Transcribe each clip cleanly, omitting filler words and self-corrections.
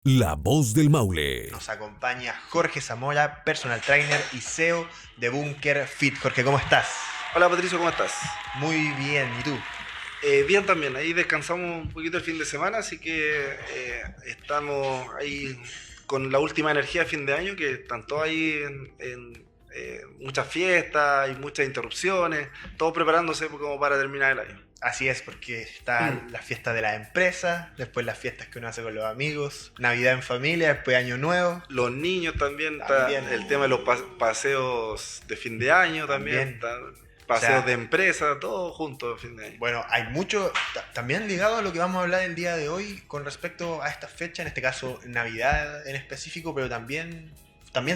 La voz del Maule. Nos acompaña Jorge Zamora, personal trainer y CEO de Bunker Fit. Jorge, ¿cómo estás? Hola Patricio, ¿cómo estás? Muy bien, ¿y tú? Bien también, ahí descansamos un poquito el fin de semana, así que estamos ahí con la última energía de fin de año, que están todos ahí en muchas fiestas y muchas interrupciones, todos preparándose como para terminar el año. Así es, porque están las fiestas de las empresas, después las fiestas que uno hace con los amigos, Navidad en familia, después Año Nuevo. Los niños también, También. está el tema de los paseos de fin de año también, paseos O sea, de empresa, todo junto de fin de año. Bueno, hay mucho también ligado a lo que vamos a hablar el día de hoy con respecto a esta fecha, en este caso Navidad en específico, pero también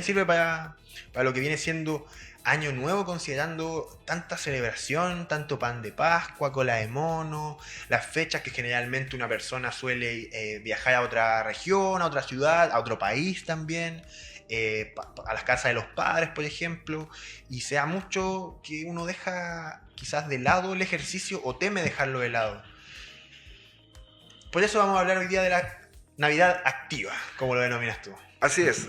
sirve para lo que viene siendo Año Nuevo, considerando tanta celebración, tanto pan de Pascua, cola de mono, las fechas que generalmente una persona suele viajar a otra región, a otra ciudad, a otro país también, a las casas de los padres, por ejemplo, y sea mucho que uno deja quizás de lado el ejercicio o teme dejarlo de lado. Por eso vamos a hablar hoy día de la Navidad activa, como lo denominas tú. Así es,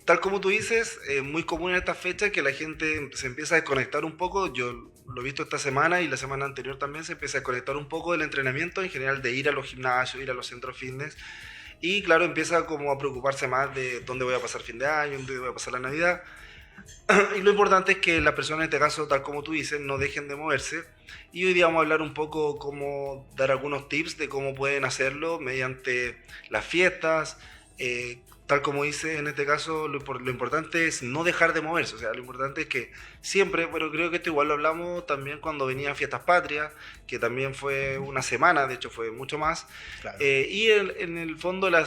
tal como tú dices, muy común en estas fechas que la gente se empieza a desconectar un poco. Yo lo he visto esta semana y la semana anterior también se empieza a desconectar un poco del entrenamiento en general, de ir a los gimnasios, ir a los centros fitness, y claro, empieza como a preocuparse más de dónde voy a pasar fin de año, dónde voy a pasar la Navidad. Y lo importante es que las personas en este caso, tal como tú dices, no dejen de moverse. Y hoy día vamos a hablar un poco cómo dar algunos tips de cómo pueden hacerlo mediante las fiestas. Tal como dice en este caso, lo importante es no dejar de moverse. O sea, lo importante es que siempre, pero creo que esto igual lo hablamos también cuando venían fiestas patrias, que también fue una semana, de hecho fue mucho más. Claro. En el fondo la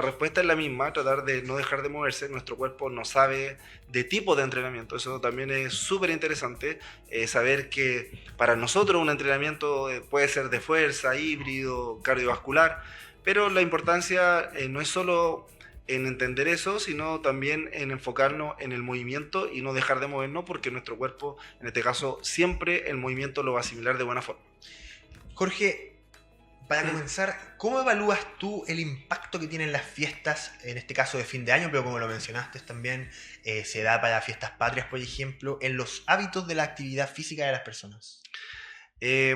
respuesta es la misma, tratar de no dejar de moverse. Nuestro cuerpo no sabe de tipo de entrenamiento, eso también es súper interesante, saber que para nosotros un entrenamiento puede ser de fuerza, híbrido, cardiovascular, pero la importancia no es solo en entender eso, sino también en enfocarnos en el movimiento y no dejar de movernos, porque nuestro cuerpo, en este caso, siempre el movimiento lo va a asimilar de buena forma. Jorge, para comenzar, ¿cómo evalúas tú el impacto que tienen las fiestas, en este caso de fin de año, pero como lo mencionaste también, se da para fiestas patrias, por ejemplo, en los hábitos de la actividad física de las personas?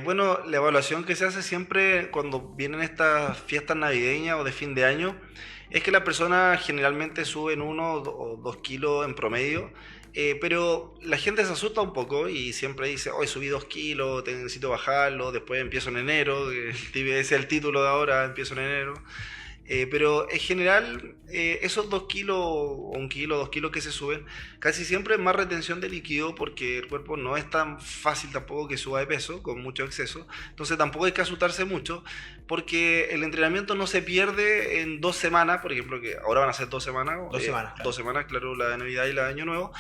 Bueno, la evaluación que se hace siempre cuando vienen estas fiestas navideñas o de fin de año es que las personas generalmente suben 1 o 2 kilos en promedio, pero la gente se asusta un poco y siempre dice, hoy subí 2 kilos, necesito bajarlo, después empiezo en enero, ese es el título de ahora, empiezo en enero. Pero en general, esos 2 kilos o 1 kilo, 2 kilos que se suben, casi siempre es más retención de líquido, porque el cuerpo no es tan fácil tampoco que suba de peso con mucho exceso. Entonces tampoco hay que asustarse mucho, porque el entrenamiento no se pierde en 2 semanas, por ejemplo, que ahora van a ser 2 semanas. 2 semanas, claro. 2 semanas, claro, la de Navidad y la de Año Nuevo.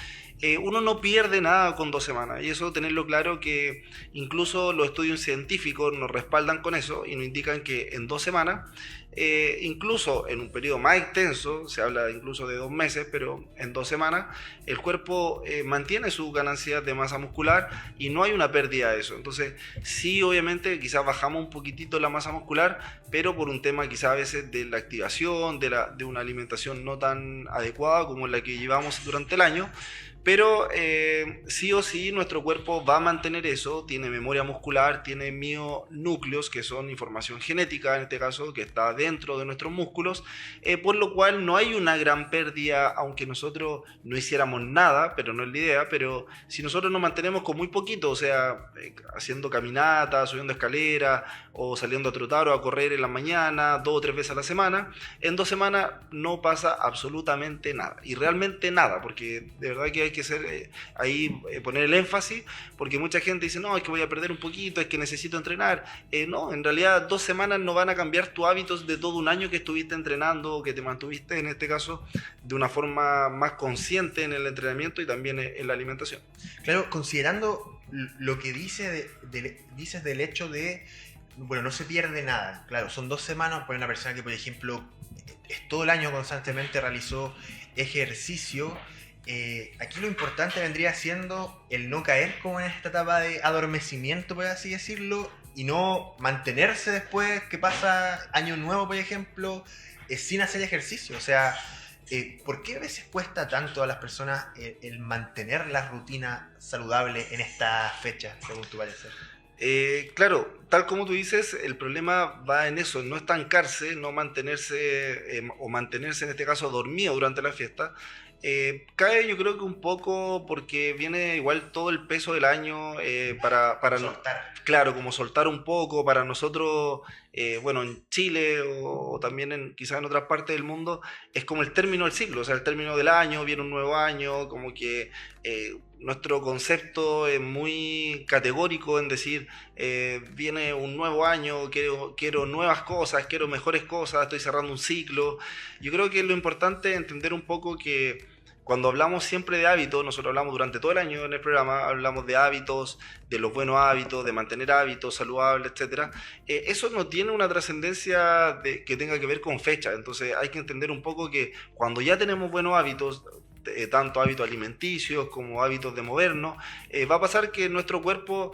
Uno no pierde nada con 2 semanas, y eso tenerlo claro, que incluso los estudios científicos nos respaldan con eso y nos indican que en 2 semanas, incluso en un periodo más extenso, se habla incluso de 2 meses, pero en 2 semanas el cuerpo mantiene su ganancia de masa muscular y no hay una pérdida de eso. Entonces sí, obviamente quizás bajamos un poquitito la masa muscular, pero por un tema quizás a veces de la activación, de una alimentación no tan adecuada como la que llevamos durante el año. Pero sí o sí nuestro cuerpo va a mantener eso, tiene memoria muscular, tiene mionúcleos, que son información genética en este caso, que está dentro de nuestros músculos, por lo cual no hay una gran pérdida, aunque nosotros no hiciéramos nada, pero no es la idea. Pero si nosotros nos mantenemos con muy poquito, o sea, haciendo caminatas, subiendo escaleras, o saliendo a trotar o a correr en la mañana, 2 o 3 veces a la semana, en 2 semanas no pasa absolutamente nada, y realmente nada, porque de verdad que hay que ser poner el énfasis, porque mucha gente dice, no, es que voy a perder un poquito, es que necesito entrenar. No, en realidad 2 semanas no van a cambiar tus hábitos de todo un año que estuviste entrenando, o que te mantuviste en este caso de una forma más consciente en el entrenamiento y también en la alimentación. Claro, considerando lo que dices del hecho de, bueno, no se pierde nada. Claro, son 2 semanas para una persona que, por ejemplo, todo el año constantemente realizó ejercicio. Aquí lo importante vendría siendo el no caer como en esta etapa de adormecimiento, por así decirlo, y no mantenerse después que pasa Año Nuevo, por ejemplo, sin hacer ejercicio. O sea, ¿por qué a veces cuesta tanto a las personas el mantener la rutina saludable en esta fecha, según tu parecer? Claro, tal como tú dices, el problema va en eso, no estancarse, no mantenerse, o mantenerse en este caso dormido durante la fiesta. Cae yo creo que un poco porque viene igual todo el peso del año para Soltar. claro, como soltar un poco para nosotros, bueno, en Chile o también quizás en otras partes del mundo, es como el término del ciclo, o sea, el término del año, viene un nuevo año, como que nuestro concepto es muy categórico en decir, viene un nuevo año, quiero nuevas cosas, quiero mejores cosas, estoy cerrando un ciclo. Yo creo que lo importante es entender un poco que cuando hablamos siempre de hábitos, nosotros hablamos durante todo el año en el programa, hablamos de hábitos, de los buenos hábitos, de mantener hábitos saludables, etcétera. Eso no tiene una trascendencia que tenga que ver con fecha. Entonces hay que entender un poco que cuando ya tenemos buenos hábitos, tanto hábitos alimenticios como hábitos de movernos, va a pasar que nuestro cuerpo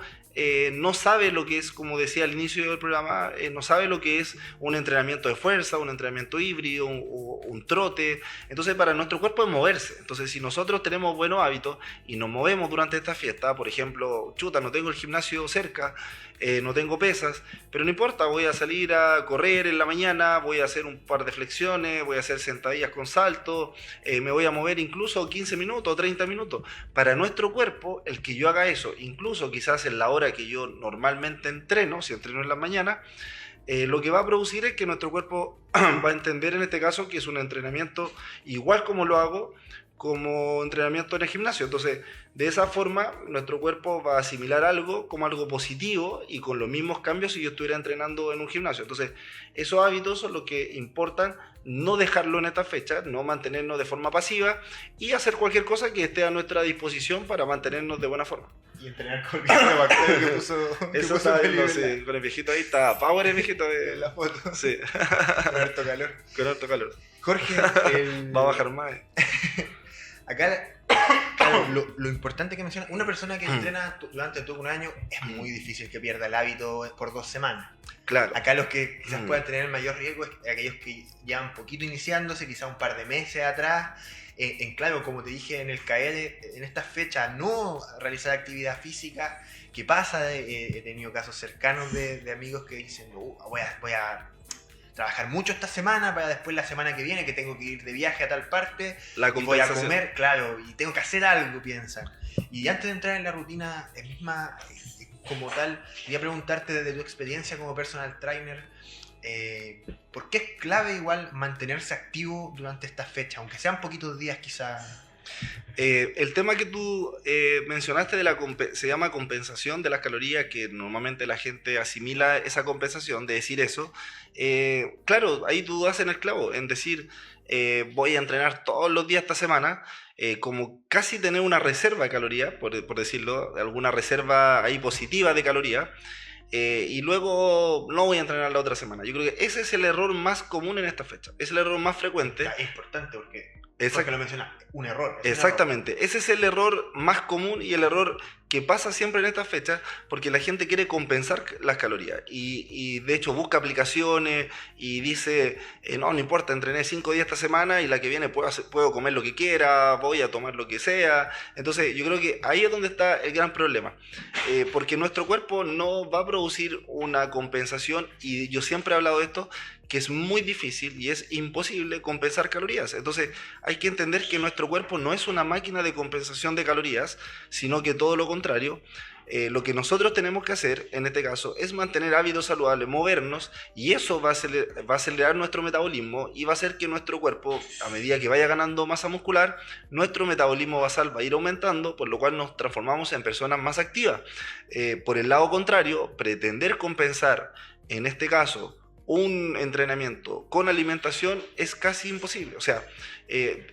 no sabe lo que es, como decía al inicio del programa, no sabe lo que es un entrenamiento de fuerza, un entrenamiento híbrido, un trote. Entonces para nuestro cuerpo es moverse. Entonces si nosotros tenemos buenos hábitos y nos movemos durante esta fiesta, por ejemplo, chuta, no tengo el gimnasio cerca, no tengo pesas, pero no importa, voy a salir a correr en la mañana, voy a hacer un par de flexiones, voy a hacer sentadillas con salto, me voy a mover incluso 15 minutos o 30 minutos. Para nuestro cuerpo, el que yo haga eso, incluso quizás en la hora que yo normalmente entreno, si entreno en la mañana, lo que va a producir es que nuestro cuerpo va a entender en este caso que es un entrenamiento igual como lo hago como entrenamiento en el gimnasio. Entonces, de esa forma, nuestro cuerpo va a asimilar algo como algo positivo y con los mismos cambios si yo estuviera entrenando en un gimnasio. Entonces, esos hábitos son los que importan, no dejarlo en esta fecha, no mantenernos de forma pasiva y hacer cualquier cosa que esté a nuestra disposición para mantenernos de buena forma. Y entrenar con el viejito bacterio que puso. Eso está viendo, sí, con el viejito ahí, está Power el viejito de la foto. Sí. Con harto calor. Con harto calor. Jorge, va a bajar más. Acá, claro, lo importante que menciona, una persona que entrena durante todo un año, es muy difícil que pierda el hábito por 2 semanas. Claro. Acá los que quizás puedan tener el mayor riesgo es aquellos que ya un poquito iniciándose, quizás un par de meses atrás. Claro, como te dije en el KL, en esta fecha no realizar actividad física. ¿Qué pasa? He tenido casos cercanos de amigos que dicen, voy a trabajar mucho esta semana para después la semana que viene que tengo que ir de viaje a tal parte y voy a comer, claro, y tengo que hacer algo, piensan. Y antes de entrar en la rutina misma como tal, quería preguntarte desde tu experiencia como personal trainer, ¿por qué es clave igual mantenerse activo durante esta fecha, aunque sean poquitos días quizás? El tema que tú mencionaste se llama compensación de las calorías, que normalmente la gente asimila esa compensación de decir eso. Claro, ahí tú das en el clavo, en decir voy a entrenar todos los días esta semana, como casi tener una reserva de calorías, por decirlo, alguna reserva ahí positiva de calorías. Y luego no voy a entrenar la otra semana. Yo creo que ese es el error más común en esta fecha. Es el error más frecuente. Es importante porque lo menciona, un error. Exactamente. Ese es el error más común y el error que pasa siempre en estas fechas, porque la gente quiere compensar las calorías y de hecho busca aplicaciones y dice, no importa, entrené 5 días esta semana y la que viene puedo comer lo que quiera, voy a tomar lo que sea. Entonces yo creo que ahí es donde está el gran problema, porque nuestro cuerpo no va a producir una compensación, y yo siempre he hablado de esto, que es muy difícil y es imposible compensar calorías. Entonces hay que entender que nuestro cuerpo no es una máquina de compensación de calorías, sino que todo lo contrario. Lo que nosotros tenemos que hacer en este caso es mantener hábitos saludables, movernos, y eso va a acelerar nuestro metabolismo y va a hacer que nuestro cuerpo, a medida que vaya ganando masa muscular, nuestro metabolismo basal va a ir aumentando, por lo cual nos transformamos en personas más activas. Por el lado contrario, pretender compensar, en este caso, un entrenamiento con alimentación es casi imposible. O sea,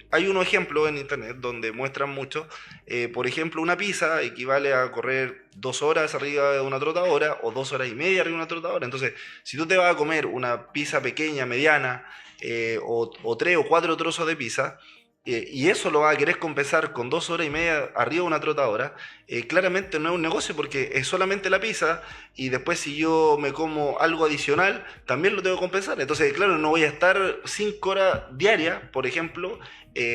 hay unos ejemplos en internet donde muestran mucho. Por ejemplo, una pizza equivale a correr 2 horas arriba de una trotadora o 2 horas y media arriba de una trotadora. Entonces, si tú te vas a comer una pizza pequeña, mediana, o 3 o 4 trozos de pizza, y eso lo va a querer compensar con 2 horas y media arriba de una trotadora, claramente no es un negocio porque es solamente la pizza y después si yo me como algo adicional, también lo tengo que compensar. Entonces, claro, no voy a estar 5 horas diarias, por ejemplo,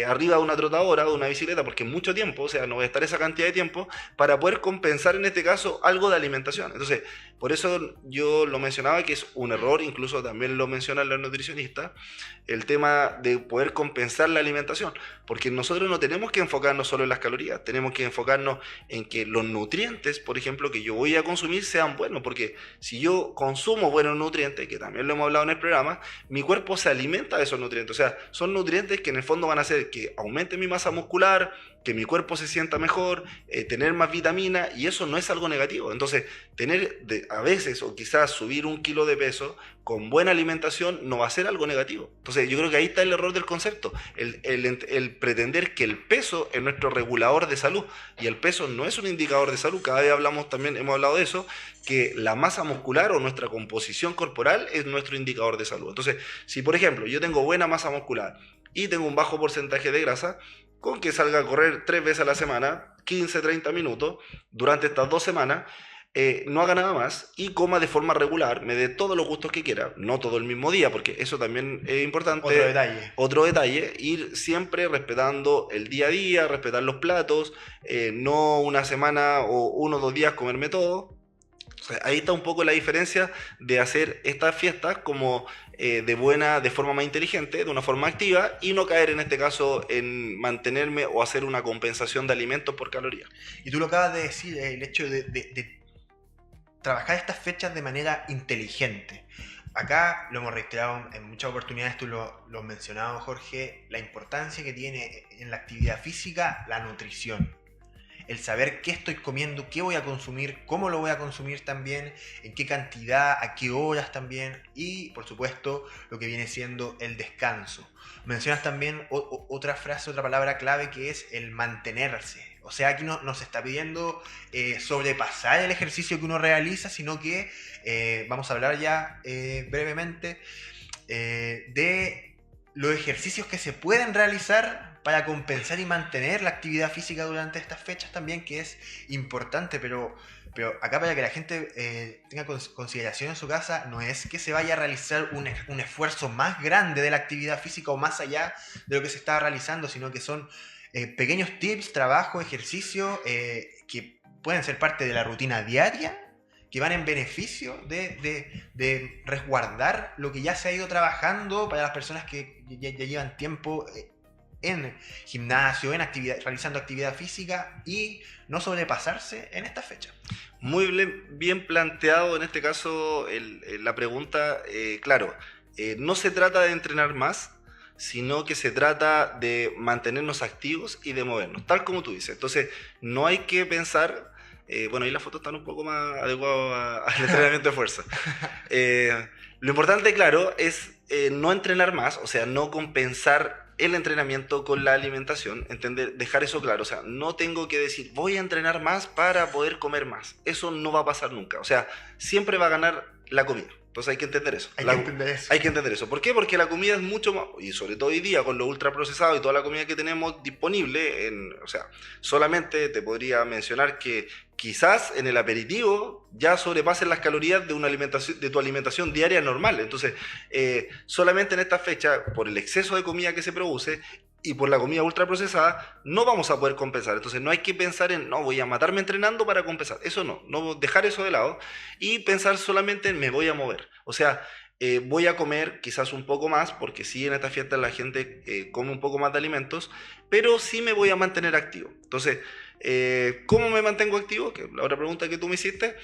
arriba de una trotadora o de una bicicleta, porque es mucho tiempo, o sea, no voy a estar esa cantidad de tiempo para poder compensar en este caso algo de alimentación. Entonces, por eso yo lo mencionaba que es un error, incluso también lo mencionan los nutricionistas, el tema de poder compensar la alimentación, porque nosotros no tenemos que enfocarnos solo en las calorías, tenemos que enfocarnos en que los nutrientes, por ejemplo, que yo voy a consumir sean buenos, porque si yo consumo buenos nutrientes, que también lo hemos hablado en el programa, mi cuerpo se alimenta de esos nutrientes, o sea, son nutrientes que en el fondo van a hacer que aumente mi masa muscular, que mi cuerpo se sienta mejor, tener más vitamina, y eso no es algo negativo. Entonces, a veces o quizás subir 1 kilo de peso con buena alimentación no va a ser algo negativo. Entonces, yo creo que ahí está el error del concepto, el pretender que el peso es nuestro regulador de salud, y el peso no es un indicador de salud. Cada vez hemos hablado de eso, que la masa muscular o nuestra composición corporal es nuestro indicador de salud. Entonces, si por ejemplo yo tengo buena masa muscular y tengo un bajo porcentaje de grasa, con que salga a correr 3 veces a la semana, 15-30 minutos, durante estas 2 semanas, no haga nada más y coma de forma regular, me dé todos los gustos que quiera, no todo el mismo día, porque eso también es importante. Otro detalle, ir siempre respetando el día a día, respetar los platos, no una semana o 1 o 2 días comerme todo. O sea, ahí está un poco la diferencia de hacer estas fiestas como de forma más inteligente, de una forma activa, y no caer en este caso en mantenerme o hacer una compensación de alimentos por calorías. Y tú lo acabas de decir, el hecho de trabajar estas fechas de manera inteligente. Acá lo hemos reiterado en muchas oportunidades, tú lo has mencionado, Jorge, la importancia que tiene en la actividad física la nutrición. El saber qué estoy comiendo, qué voy a consumir, cómo lo voy a consumir también, en qué cantidad, a qué horas también, y por supuesto lo que viene siendo el descanso. Mencionas también otra frase, otra palabra clave, que es el mantenerse. O sea, aquí no nos está pidiendo sobrepasar el ejercicio que uno realiza, sino que vamos a hablar ya brevemente de los ejercicios que se pueden realizar para compensar y mantener la actividad física durante estas fechas también, que es importante, pero acá para que la gente tenga consideración en su casa, no es que se vaya a realizar un esfuerzo más grande de la actividad física o más allá de lo que se está realizando, sino que son pequeños tips, trabajo, ejercicio que pueden ser parte de la rutina diaria, que van en beneficio de resguardar lo que ya se ha ido trabajando para las personas que ya llevan tiempo en gimnasio, realizando actividad física, y no sobrepasarse en esta fecha. Muy bien planteado en este caso la pregunta. Claro, no se trata de entrenar más, sino que se trata de mantenernos activos y de movernos, tal como tú dices. Entonces, no hay que pensar, bueno, ahí las fotos están un poco más adecuadas al entrenamiento de fuerza. Lo importante, claro, es no entrenar más, o sea, no compensar el entrenamiento con la alimentación, dejar eso claro. O sea, no tengo que decir voy a entrenar más para poder comer más. Eso no va a pasar nunca. O sea, siempre va a ganar la comida. Entonces hay que entender eso. Hay que entender eso. ¿Por qué? Porque la comida es mucho más, y sobre todo hoy día con lo ultraprocesado y toda la comida que tenemos disponible, o sea, solamente te podría mencionar que quizás en el aperitivo ya sobrepasen las calorías de tu alimentación diaria normal. Entonces, solamente en esta fecha, por el exceso de comida que se produce y por la comida ultraprocesada, no vamos a poder compensar. Entonces no hay que pensar en, no, voy a matarme entrenando para compensar. Eso no dejar eso de lado y pensar solamente en me voy a mover. O sea, voy a comer quizás un poco más, porque sí, en esta fiesta la gente come un poco más de alimentos, pero sí me voy a mantener activo. Entonces, ¿cómo me mantengo activo? Que es la otra pregunta que tú me hiciste.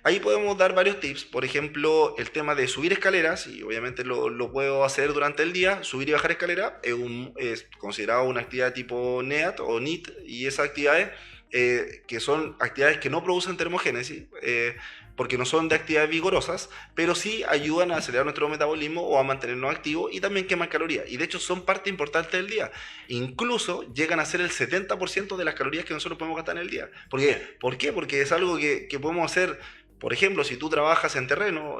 Ahí podemos dar varios tips. Por ejemplo, el tema de subir escaleras, y obviamente lo puedo hacer durante el día. Subir y bajar escaleras es considerado una actividad tipo NEAT o NEAT, y esas actividades que son actividades que no producen termogénesis, porque no son de actividades vigorosas, pero sí ayudan a acelerar nuestro metabolismo o a mantenernos activos, y también queman calorías, y de hecho son parte importante del día. Incluso llegan a ser el 70% de las calorías que nosotros podemos gastar en el día. ¿Por qué? Porque es algo que podemos hacer Por ejemplo, si tú trabajas en terreno,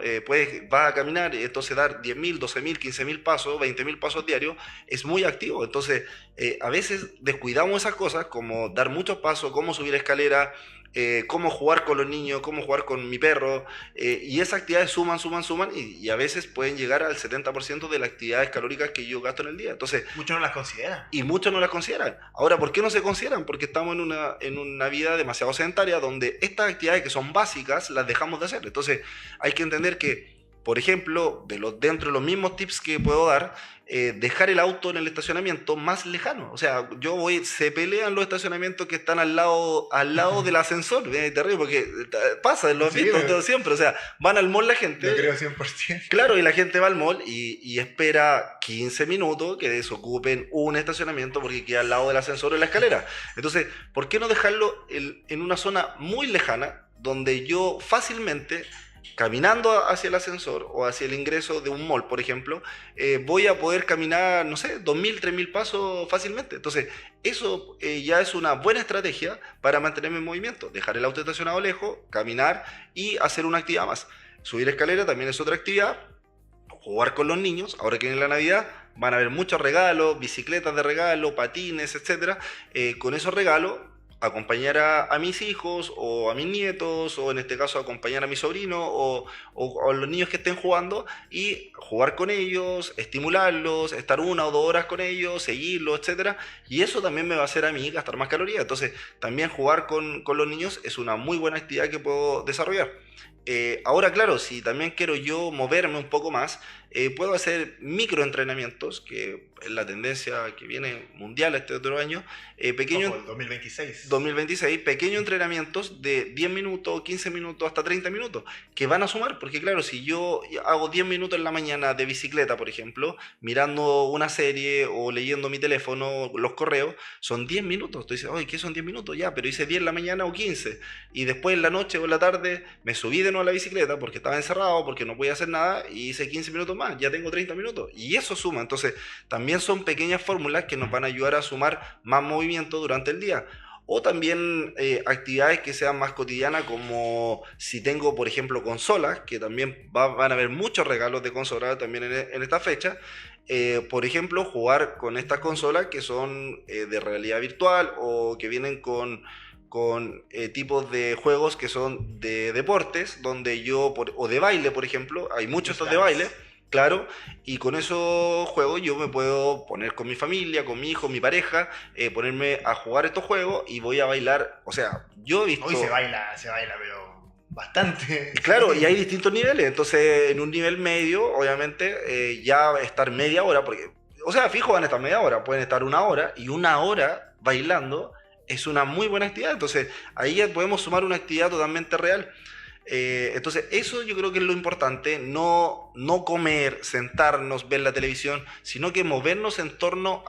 vas a caminar, entonces dar 10.000, 12.000, 15.000 pasos, 20.000 pasos diarios, es muy activo. Entonces, a veces descuidamos esas cosas, como dar muchos pasos, cómo subir escalera, cómo jugar con los niños, cómo jugar con mi perro, y esas actividades suman, y a veces pueden llegar al 70% de las actividades calóricas que yo gasto en el día. Entonces, Muchos no las consideran. y muchos no las consideran. Ahora, ¿por qué no se consideran? Porque estamos en una vida demasiado sedentaria donde estas actividades que son básicas las dejamos de hacer. Entonces, hay que entender que, por ejemplo, dentro de los mismos tips que puedo dar, dejar el auto en el estacionamiento más lejano. O sea, se pelean los estacionamientos que están al lado del ascensor. Es terrible porque pasa, lo has Sí, visto todo siempre. O sea, van al mall la gente. Yo creo 100%. Claro, y la gente va al mall y espera 15 minutos que desocupen un estacionamiento porque queda al lado del ascensor o de la escalera. Entonces, ¿por qué no dejarlo en una zona muy lejana donde yo fácilmente, caminando hacia el ascensor o hacia el ingreso de un mall, por ejemplo, voy a poder caminar, no sé, 2.000, 3.000 pasos fácilmente? Entonces, eso ya es una buena estrategia para mantenerme en movimiento. Dejar el auto estacionado lejos, caminar y hacer una actividad más. Subir escalera también es otra actividad. Jugar con los niños, ahora que viene la Navidad, van a haber muchos regalos, bicicletas de regalo, patines, etcétera. Con esos regalos, acompañar a mis hijos o a mis nietos, o en este caso acompañar a mi sobrino o a los niños que estén jugando y jugar con ellos, estimularlos, estar 1 o 2 horas con ellos, seguirlos, etcétera. Y eso también me va a hacer a mí gastar más calorías. Entonces, también jugar con los niños es una muy buena actividad que puedo desarrollar. Ahora, claro, si también quiero yo moverme un poco más, puedo hacer microentrenamientos, que es la tendencia que viene mundial este otro año, pequeños. Ojo, el 2026. 2026, pequeños entrenamientos de 10 minutos, 15 minutos, hasta 30 minutos, que van a sumar, porque claro, si yo hago 10 minutos en la mañana de bicicleta, por ejemplo, mirando una serie o leyendo mi teléfono, los correos, son 10 minutos. Tú dices, oye, ¿qué son 10 minutos? Ya, pero hice 10 en la mañana o 15, y después en la noche o en la tarde me subí de nuevo a la bicicleta porque estaba encerrado, porque no podía hacer nada, y hice 15 minutos más, ya tengo 30 minutos, y eso suma. Entonces, también son pequeñas fórmulas que nos van a ayudar a sumar más movimiento durante el día. O también actividades que sean más cotidianas, como si tengo, por ejemplo, consolas, que también van a haber muchos regalos de consolas también en esta fecha. Por ejemplo, jugar con estas consolas que son de realidad virtual o que vienen con tipos de juegos que son de deportes, donde o de baile, por ejemplo, hay muchos estos de baile. Claro, y con esos juegos yo me puedo poner con mi familia, con mi hijo, mi pareja, ponerme a jugar estos juegos y voy a bailar. O sea, yo he visto... Hoy se baila, pero bastante. Claro, y hay distintos niveles. Entonces, en un nivel medio, obviamente, ya estar media hora, porque, o sea, fijo, van a estar media hora, pueden estar 1 hora, y 1 hora bailando es una muy buena actividad. Entonces, ahí ya podemos sumar una actividad totalmente real. Entonces, eso yo creo que es lo importante, no comer, sentarnos, ver la televisión, sino que movernos en torno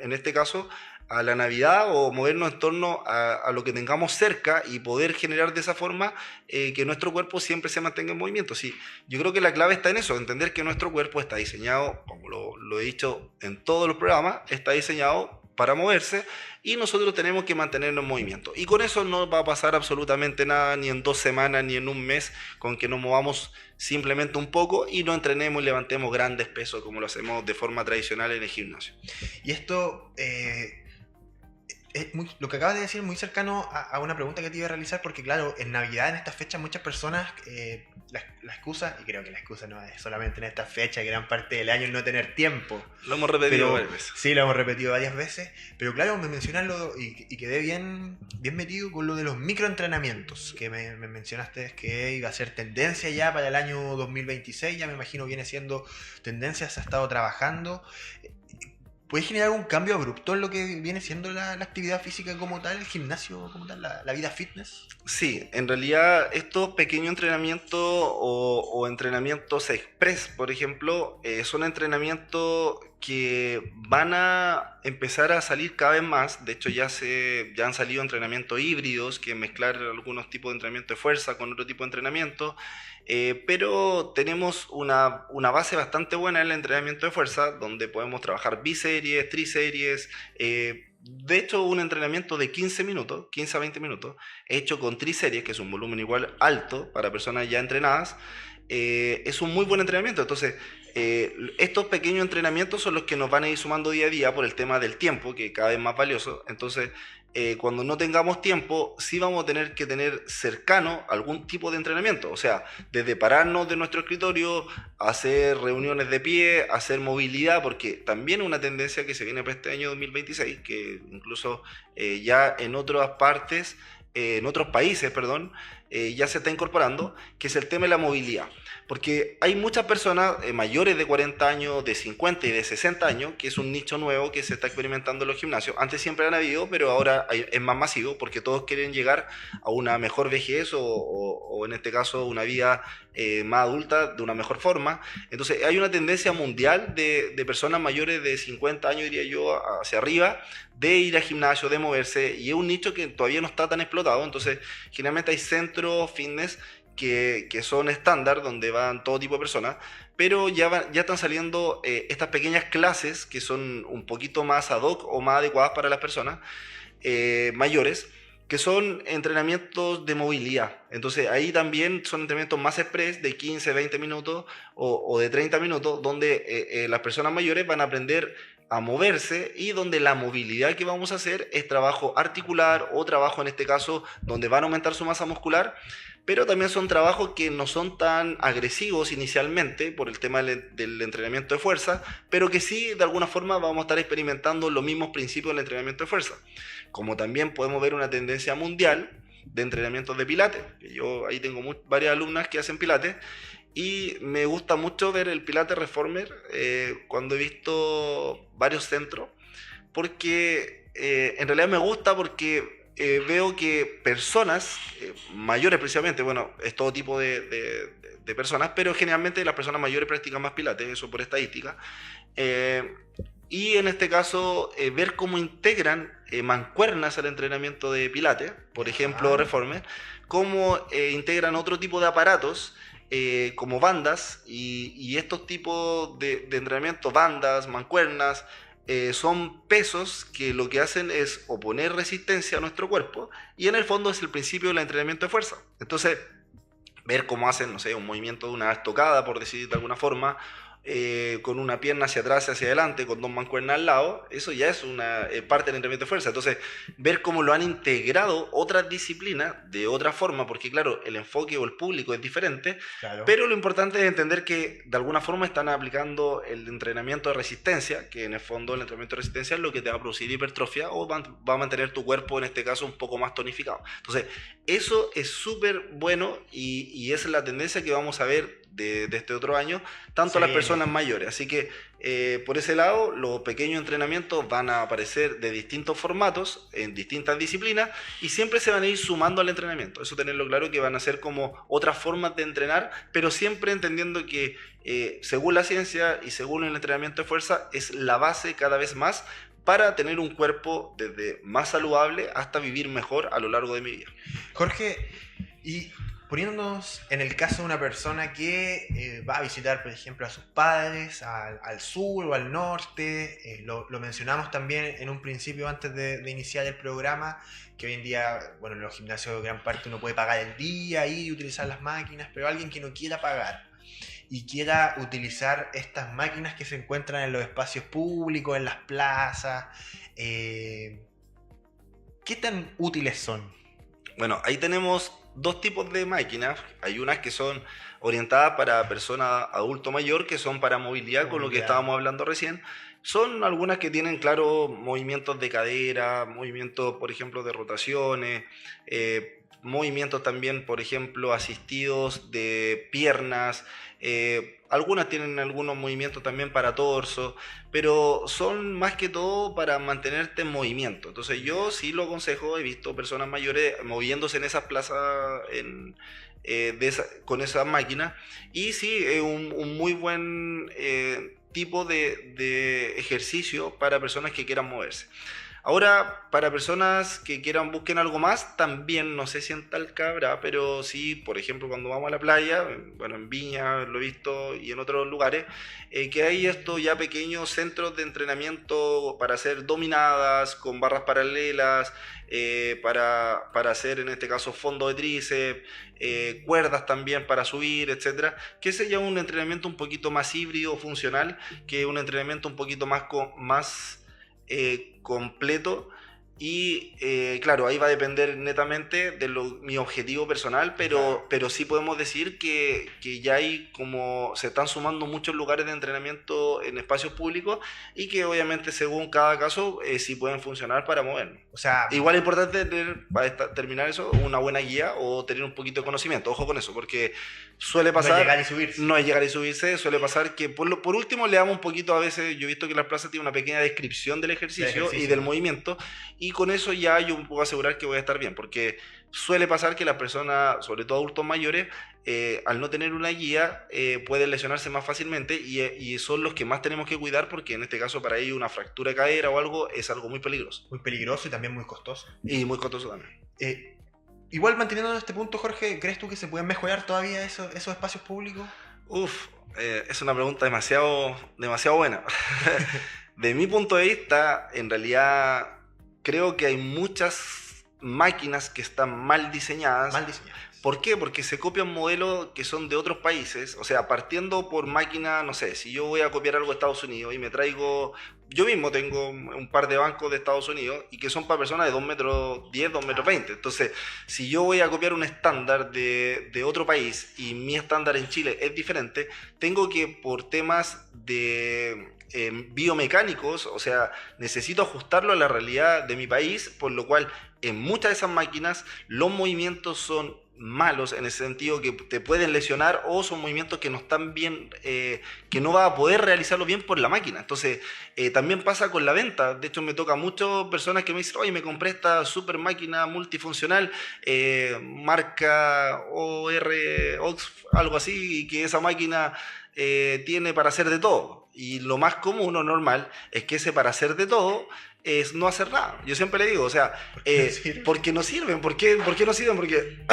en este caso, a la Navidad, o movernos en torno a lo que tengamos cerca y poder generar de esa forma que nuestro cuerpo siempre se mantenga en movimiento. Sí, yo creo que la clave está en eso, entender que nuestro cuerpo está diseñado, como lo he dicho en todos los programas, está diseñado para moverse, y nosotros tenemos que mantenernos en movimiento. Y con eso no va a pasar absolutamente nada, ni en 2 semanas, ni en un mes, con que nos movamos simplemente un poco y no entrenemos y levantemos grandes pesos como lo hacemos de forma tradicional en el gimnasio. Y esto, lo que acabas de decir es muy cercano a una pregunta que te iba a realizar, porque claro, en Navidad, en estas fechas, muchas personas, la excusa, y creo que la excusa no es solamente en esta fecha, gran parte del año es no tener tiempo. Lo hemos repetido varias veces. Sí, lo hemos repetido varias veces, pero claro, me mencionas y quedé bien metido con lo de los microentrenamientos, que me mencionaste que iba a ser tendencia ya para el año 2026, ya me imagino viene siendo tendencia, se ha estado trabajando. ¿Puede generar un cambio abrupto en lo que viene siendo la actividad física como tal, el gimnasio como tal, la vida fitness? Sí, en realidad estos pequeños entrenamientos o entrenamientos express, por ejemplo, son entrenamientos que van a empezar a salir cada vez más. De hecho, ya han salido entrenamientos híbridos, que mezclar algunos tipos de entrenamiento de fuerza con otro tipo de entrenamiento. Pero tenemos una base bastante buena en el entrenamiento de fuerza, donde podemos trabajar biseries, triseries, de hecho, un entrenamiento de 15 minutos, 15 a 20 minutos, hecho con triseries, que es un volumen igual alto para personas ya entrenadas, es un muy buen entrenamiento. Entonces, estos pequeños entrenamientos son los que nos van a ir sumando día a día por el tema del tiempo, que cada vez más valioso. Entonces, cuando no tengamos tiempo, sí vamos a tener que tener cercano algún tipo de entrenamiento. O sea, desde pararnos de nuestro escritorio, hacer reuniones de pie, hacer movilidad, porque también es una tendencia que se viene para este año 2026, que incluso ya en otras partes, en otros países, perdón, ya se está incorporando, que es el tema de la movilidad. Porque hay muchas personas mayores de 40 años, de 50 y de 60 años, que es un nicho nuevo que se está experimentando en los gimnasios. Antes siempre han habido, pero ahora es más masivo porque todos quieren llegar a una mejor vejez o en este caso una vida más adulta de una mejor forma. Entonces hay una tendencia mundial de personas mayores de 50 años, diría yo, hacia arriba, de ir al gimnasio, de moverse, y es un nicho que todavía no está tan explotado. Entonces generalmente hay centros fitness que son estándar, donde van todo tipo de personas, pero ya están saliendo estas pequeñas clases que son un poquito más ad hoc o más adecuadas para las personas mayores, que son entrenamientos de movilidad. Entonces ahí también son entrenamientos más express de 15, 20 minutos o de 30 minutos, donde las personas mayores van a aprender a moverse, y donde la movilidad que vamos a hacer es trabajo articular o trabajo, en este caso, donde van a aumentar su masa muscular, pero también son trabajos que no son tan agresivos inicialmente por el tema del entrenamiento de fuerza, pero que sí de alguna forma vamos a estar experimentando los mismos principios del entrenamiento de fuerza. Como también podemos ver una tendencia mundial de entrenamientos de pilates, que yo ahí tengo varias alumnas que hacen pilates, y me gusta mucho ver el Pilates Reformer cuando he visto varios centros, porque en realidad me gusta porque veo que personas mayores precisamente, bueno, es todo tipo de personas, pero generalmente las personas mayores practican más Pilates, eso por estadística, y en este caso ver cómo integran mancuernas al entrenamiento de Pilates, por ejemplo, Reformer, cómo integran otro tipo de aparatos, como bandas, y estos tipos de entrenamiento, bandas, mancuernas, son pesos que lo que hacen es oponer resistencia a nuestro cuerpo, y en el fondo es el principio del entrenamiento de fuerza. Entonces, ver cómo hacen, no sé, un movimiento de una estocada, por decir de alguna forma, con una pierna hacia atrás y hacia adelante, con dos mancuernas al lado, eso ya es una parte del entrenamiento de fuerza. Entonces, ver cómo lo han integrado otras disciplinas de otra forma, porque claro, el enfoque o el público es diferente, claro, pero lo importante es entender que de alguna forma están aplicando el entrenamiento de resistencia, que en el fondo el entrenamiento de resistencia es lo que te va a producir hipertrofia o va a mantener tu cuerpo, en este caso, un poco más tonificado. Entonces, eso es súper bueno, y esa es la tendencia que vamos a ver de este otro año, tanto las personas mayores. Así que por ese lado, los pequeños entrenamientos van a aparecer de distintos formatos, en distintas disciplinas, y siempre se van a ir sumando al entrenamiento. Eso tenerlo claro, que van a ser como otras formas de entrenar, pero siempre entendiendo que según la ciencia y según el entrenamiento de fuerza, es la base cada vez más para tener un cuerpo desde más saludable hasta vivir mejor a lo largo de mi vida. Jorge, y poniéndonos en el caso de una persona que va a visitar, por ejemplo, a sus padres al sur o al norte, lo mencionamos también en un principio antes de iniciar el programa, que hoy en día, bueno, en los gimnasios gran parte uno puede pagar el día y utilizar las máquinas, pero alguien que no quiera pagar y quiera utilizar estas máquinas que se encuentran en los espacios públicos, en las plazas, ¿qué tan útiles son? Bueno, ahí tenemos dos tipos de máquinas. Hay unas que son orientadas para personas adulto mayor, que son para movilidad, con lo que estábamos hablando recién. Son algunas que tienen, claro, movimientos de cadera, movimientos, por ejemplo, de rotaciones, movimientos también, por ejemplo, asistidos de piernas. Algunas tienen algunos movimientos también para torso, pero son más que todo para mantenerte en movimiento. Entonces yo sí lo aconsejo, he visto personas mayores moviéndose en esas plazas con esas máquinas, y sí, es un muy buen tipo de ejercicio para personas que quieran moverse. Ahora, para personas que quieran, busquen algo más, también, no sé si en Talca habrá, pero sí, por ejemplo, cuando vamos a la playa, bueno, en Viña lo he visto y en otros lugares, que hay estos ya pequeños centros de entrenamiento para hacer dominadas, con barras paralelas, para hacer en este caso fondo de tríceps, cuerdas también para subir, etcétera, que ese ya es un entrenamiento un poquito más híbrido, funcional, que un entrenamiento un poquito más completo. Y claro, ahí va a depender netamente de mi objetivo personal, pero sí podemos decir que ya hay como se están sumando muchos lugares de entrenamiento en espacios públicos y que obviamente según cada caso sí pueden funcionar para movernos. O sea, igual es importante tener, para terminar eso, una buena guía o tener un poquito de conocimiento. Ojo con eso, porque suele pasar... No es llegar y subirse. No es llegar y subirse, suele pasar que por último le damos un poquito a veces, yo he visto que las plazas tienen una pequeña descripción del ejercicio y del movimiento, y con eso ya yo puedo asegurar que voy a estar bien, porque suele pasar que las personas, sobre todo adultos mayores, al no tener una guía, pueden lesionarse más fácilmente y son los que más tenemos que cuidar, porque en este caso para ellos una fractura de cadera o algo es algo muy peligroso. Muy peligroso y también muy costoso. Y muy costoso también. Igual manteniendo este punto, Jorge, ¿crees tú que se pueden mejorar todavía esos espacios públicos? Es una pregunta demasiado buena. De mi punto de vista, en realidad creo que hay muchas máquinas que están mal diseñadas. ¿Por qué? Porque se copian modelos que son de otros países. O sea, partiendo por máquina, no sé, si yo voy a copiar algo de Estados Unidos y me traigo... Yo mismo tengo un par de bancos de Estados Unidos y que son para personas de 2 metros 10, 2 metros 20. Entonces, si yo voy a copiar un estándar de otro país y mi estándar en Chile es diferente, tengo que, por temas de... biomecánicos, o sea, necesito ajustarlo a la realidad de mi país, por lo cual en muchas de esas máquinas los movimientos son malos, en ese sentido que te pueden lesionar, o son movimientos que no están bien, que no vas a poder realizarlo bien por la máquina. Entonces también pasa con la venta. De hecho me toca muchas personas que me dicen, oye, me compré esta super máquina multifuncional, marca algo así, y que esa máquina tiene para hacer de todo. Y lo más común o normal es que ese para hacer de todo es no hacer nada. Yo siempre le digo, o sea, porque no sirven. ¿Por qué no sirven? Porque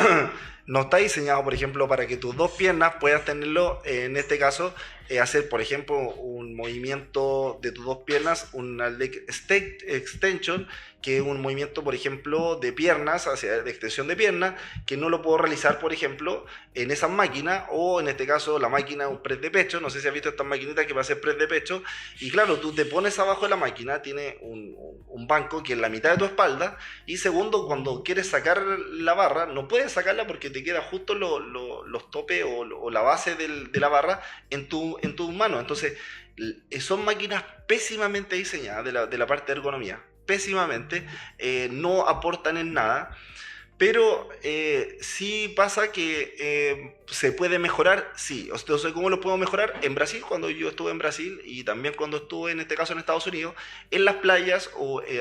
no está diseñado, por ejemplo, para que tus dos piernas puedas tenerlo, en este caso, hacer, por ejemplo, un movimiento de tus dos piernas, una leg extension, que es un movimiento, por ejemplo, de piernas, de extensión de piernas, que no lo puedo realizar, por ejemplo, en esa máquina, o en este caso la máquina, un press de pecho. No sé si has visto estas maquinitas que va a hacer press de pecho, y claro, tú te pones abajo de la máquina, tiene un banco que es la mitad de tu espalda, y segundo, cuando quieres sacar la barra, no puedes sacarla porque te queda justo los topes o la base de la barra en tu mano. Entonces, son máquinas pésimamente diseñadas de la parte de ergonomía. Pésimamente, no aportan en nada, pero sí pasa que se puede mejorar, sí. O sea, ¿cómo lo puedo mejorar? En Brasil, cuando yo estuve en Brasil, y también cuando estuve en este caso en Estados Unidos, en las playas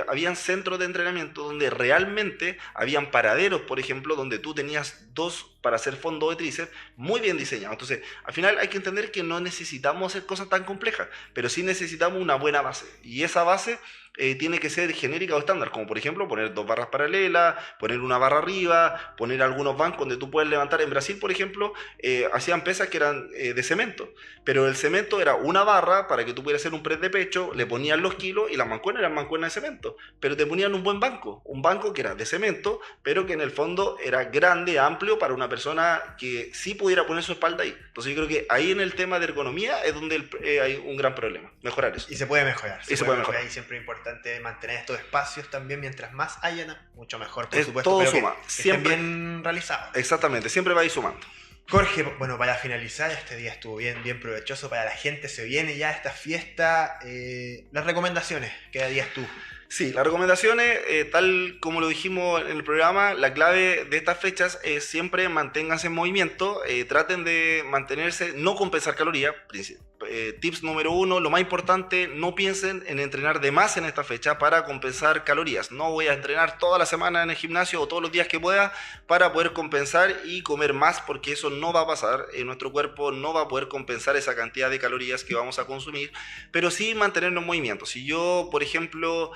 habían centros de entrenamiento donde realmente habían paraderos, por ejemplo, donde tú tenías dos para hacer fondo de tríceps muy bien diseñados. Entonces, al final hay que entender que no necesitamos hacer cosas tan complejas, pero sí necesitamos una buena base, y esa base tiene que ser genérica o estándar, como por ejemplo poner 2 barras paralelas, poner una barra arriba, poner algunos bancos donde tú puedes levantar. En Brasil, por ejemplo, hacían pesas que eran de cemento, pero el cemento era una barra para que tú pudieras hacer un press de pecho, le ponían los kilos y las mancuernas eran mancuernas de cemento, pero te ponían un buen banco, un banco que era de cemento, pero que en el fondo era grande, amplio, para una persona que sí pudiera poner su espalda ahí. Entonces yo creo que ahí en el tema de ergonomía es donde hay un gran problema, mejorar eso. Y se puede mejorar. Se puede mejorar. Y siempre es importante mantener estos espacios también, mientras más hayan, mucho mejor, por es supuesto. Todo pero suma. que Siempre estén bien realizados. Exactamente, siempre va a ir sumando. Jorge, bueno, para finalizar, este día estuvo bien provechoso para la gente. Se viene ya esta fiesta. Las recomendaciones, ¿qué darías tú? Sí, las recomendaciones, tal como lo dijimos en el programa, la clave de estas fechas es siempre manténganse en movimiento, traten de mantenerse, no compensar calorías, tips número 1, lo más importante, no piensen en entrenar de más en esta fecha para compensar calorías. No voy a entrenar toda la semana en el gimnasio o todos los días que pueda para poder compensar y comer más, porque eso no va a pasar. Nuestro cuerpo no va a poder compensar esa cantidad de calorías que vamos a consumir, pero sí mantenernos en movimiento. Si yo, por ejemplo,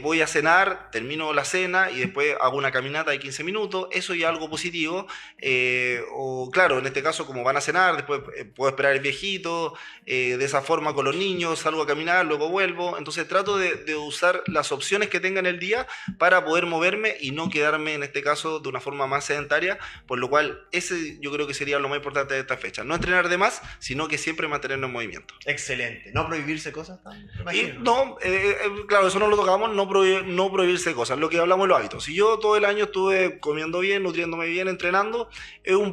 voy a cenar, termino la cena y después hago una caminata de 15 minutos, eso ya es algo positivo. O claro, en este caso, como van a cenar, después puedo esperar el viejito, de esa forma con los niños, salgo a caminar, luego vuelvo. Entonces trato de usar las opciones que tenga en el día para poder moverme y no quedarme, en este caso, de una forma más sedentaria, por lo cual ese yo creo que sería lo más importante de esta fecha. No entrenar de más, sino que siempre mantenernos en movimiento. Excelente. ¿No prohibirse cosas? Y no, claro, eso no lo tocamos, no prohibirse cosas, lo que hablamos de los hábitos. Si yo todo el año estuve comiendo bien, nutriéndome bien, entrenando,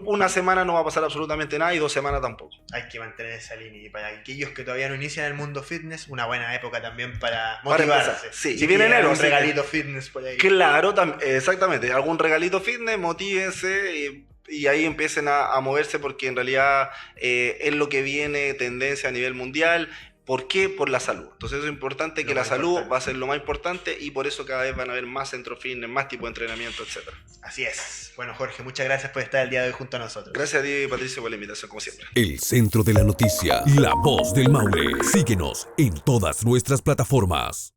una semana no va a pasar absolutamente nada y 2 semanas tampoco. Hay que mantener esa línea, y para aquellos que todavía no inician el mundo fitness, una buena época también para motivarse. Sí, si viene enero, un regalito fitness por ahí. Claro, exactamente, algún regalito fitness, motívense y ahí empiecen a moverse, porque en realidad es lo que viene tendencia a nivel mundial. ¿Por qué? Por la salud. Entonces es importante que la salud va a ser lo más importante, y por eso cada vez van a haber más centro fitness, más tipo de entrenamiento, etc. Así es. Bueno, Jorge, muchas gracias por estar el día de hoy junto a nosotros. Gracias a ti, Patricio, por la invitación, como siempre. El centro de la noticia, La Voz del Maule. Síguenos en todas nuestras plataformas.